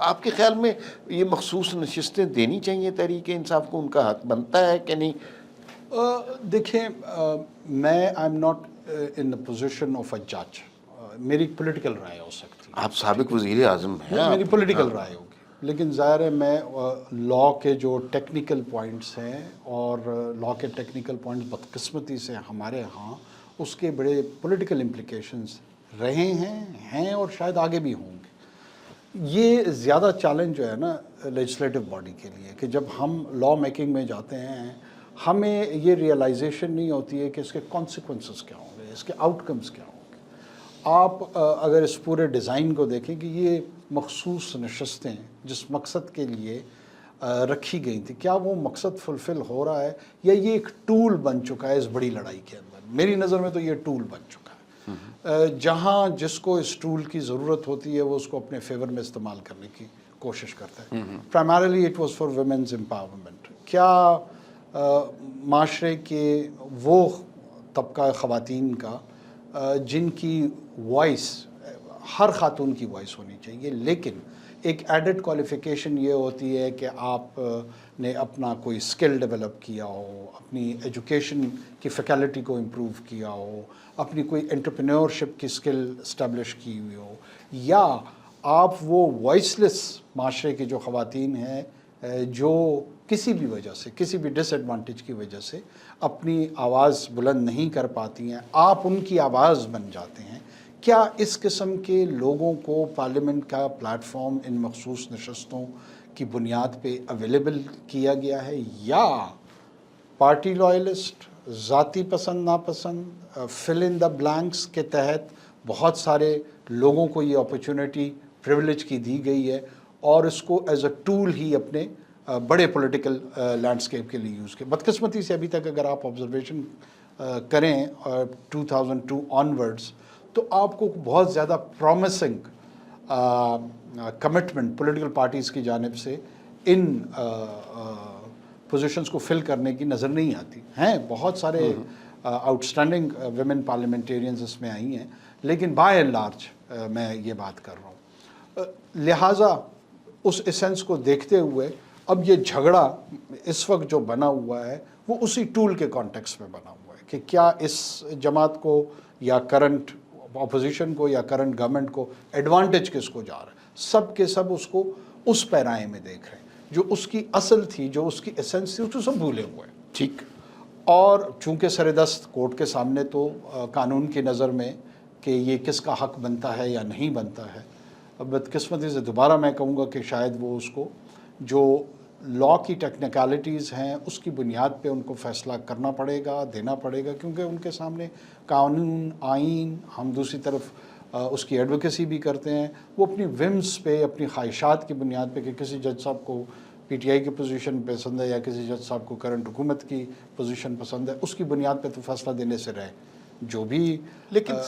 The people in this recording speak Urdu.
آپ کے خیال میں یہ مخصوص نشستیں دینی چاہیے تحریک انصاف کو؟ ان کا حق بنتا ہے کہ نہیں؟ دیکھیں، میں I am not in the position of a جج. میری پولیٹیکل رائے ہو سکتی ہے. آپ سابق وزیر اعظم ہیں. میری پولیٹیکل رائے ہوگی، لیکن ظاہر ہے میں لا کے جو ٹیکنیکل پوائنٹس ہیں اور لا کے ٹیکنیکل پوائنٹس بدقسمتی سے ہمارے ہاں اس کے بڑے پولیٹیکل امپلیکیشنز رہے ہیں اور شاید آگے بھی ہوں گے. یہ زیادہ چیلنج جو ہے نا لیجسلیٹو باڈی کے لیے کہ جب ہم لا میکنگ میں جاتے ہیں ہمیں یہ ریئلائزیشن نہیں ہوتی ہے کہ اس کے کانسیکوینسز کیا ہوں گے، اس کے آؤٹ کمز کیا ہوں گے. آپ اگر اس پورے ڈیزائن کو دیکھیں کہ یہ مخصوص نشستیں جس مقصد کے لیے رکھی گئی تھی، کیا وہ مقصد فلفل ہو رہا ہے یا یہ ایک ٹول بن چکا ہے اس بڑی لڑائی کے اندر؟ میری نظر میں تو یہ ٹول بن چکا ہے. جہاں جس کو اس ٹول کی ضرورت ہوتی ہے وہ اس کو اپنے فیور میں استعمال کرنے کی کوشش کرتا ہے. Primarily it was for women's empowerment. کیا معاشرے کے وہ طبقہ خواتین کا جن کی وائس، ہر خاتون کی وائس ہونی چاہیے، لیکن ایک ایڈڈ کوالیفیکیشن یہ ہوتی ہے کہ آپ نے اپنا کوئی اسکل ڈیولپ کیا ہو، اپنی ایجوکیشن کی فیکلٹی کو امپروو کیا ہو، اپنی کوئی انٹرپرینورشپ کی اسکل اسٹیبلش کی ہوئی ہو، یا آپ وہ وائس لیس معاشرے کی جو خواتین ہیں جو کسی بھی وجہ سے، کسی بھی ڈس ایڈوانٹیج کی وجہ سے اپنی آواز بلند نہیں کر پاتی ہیں، آپ ان کی آواز بن جاتے ہیں. کیا اس قسم کے لوگوں کو پارلیمنٹ کا پلیٹ فارم ان مخصوص نشستوں کی بنیاد پہ اویلیبل کیا گیا ہے، یا پارٹی لائلسٹ، ذاتی پسند ناپسند، فل ان دا بلینکس کے تحت بہت سارے لوگوں کو یہ اپرچونٹی پریولیج کی دی گئی ہے اور اس کو ایز اے ٹول ہی اپنے بڑے پولیٹیکل لینڈسکیپ کے لیے یوز کیا؟ بدقسمتی سے ابھی تک اگر آپ آبزرویشن کریں 2002 آنورڈز تو آپ کو بہت زیادہ پرومسنگ کمٹمنٹ پولیٹیکل پارٹیز کی جانب سے ان پوزیشنز کو فل کرنے کی نظر نہیں آتی ہیں. بہت سارے آؤٹسٹینڈنگ ویمن پارلیمنٹیرینز اس میں آئی ہیں، لیکن بائی اینڈ لارج میں یہ بات کر رہا ہوں. لہٰذا اس ایسنس کو دیکھتے ہوئے اب یہ جھگڑا اس وقت جو بنا ہوا ہے وہ اسی ٹول کے کانٹیکس میں بنا ہوا ہے کہ کیا اس جماعت کو یا کرنٹ اپوزیشن کو یا کرنٹ گورنمنٹ کو ایڈوانٹیج کس کو جا رہا ہے. سب کے سب اس کو اس پیرائے میں دیکھ رہے ہیں، جو اس کی اصل تھی، جو اس کی ایسنس تھی، اس کو سب بھولے ہوئے ہیں. ٹھیک. اور چونکہ سر دست کورٹ کے سامنے تو قانون کی نظر میں کہ یہ کس کا حق بنتا ہے یا نہیں بنتا ہے، بدقسمتی سے دوبارہ میں کہوں گا کہ شاید وہ اس کو جو لا کی ٹیکنیکلٹیز ہیں اس کی بنیاد پہ ان کو فیصلہ کرنا پڑے گا، دینا پڑے گا، کیونکہ ان کے سامنے قانون، آئین، ہم دوسری طرف اس کی ایڈوکیسی بھی کرتے ہیں. وہ اپنی ومز پہ، اپنی خواہشات کی بنیاد پہ کہ کسی جج صاحب کو پی ٹی آئی کی پوزیشن پسند ہے یا کسی جج صاحب کو کرنٹ حکومت کی پوزیشن پسند ہے، اس کی بنیاد پہ تو فیصلہ دینے سے رہے. جو بھی لیکن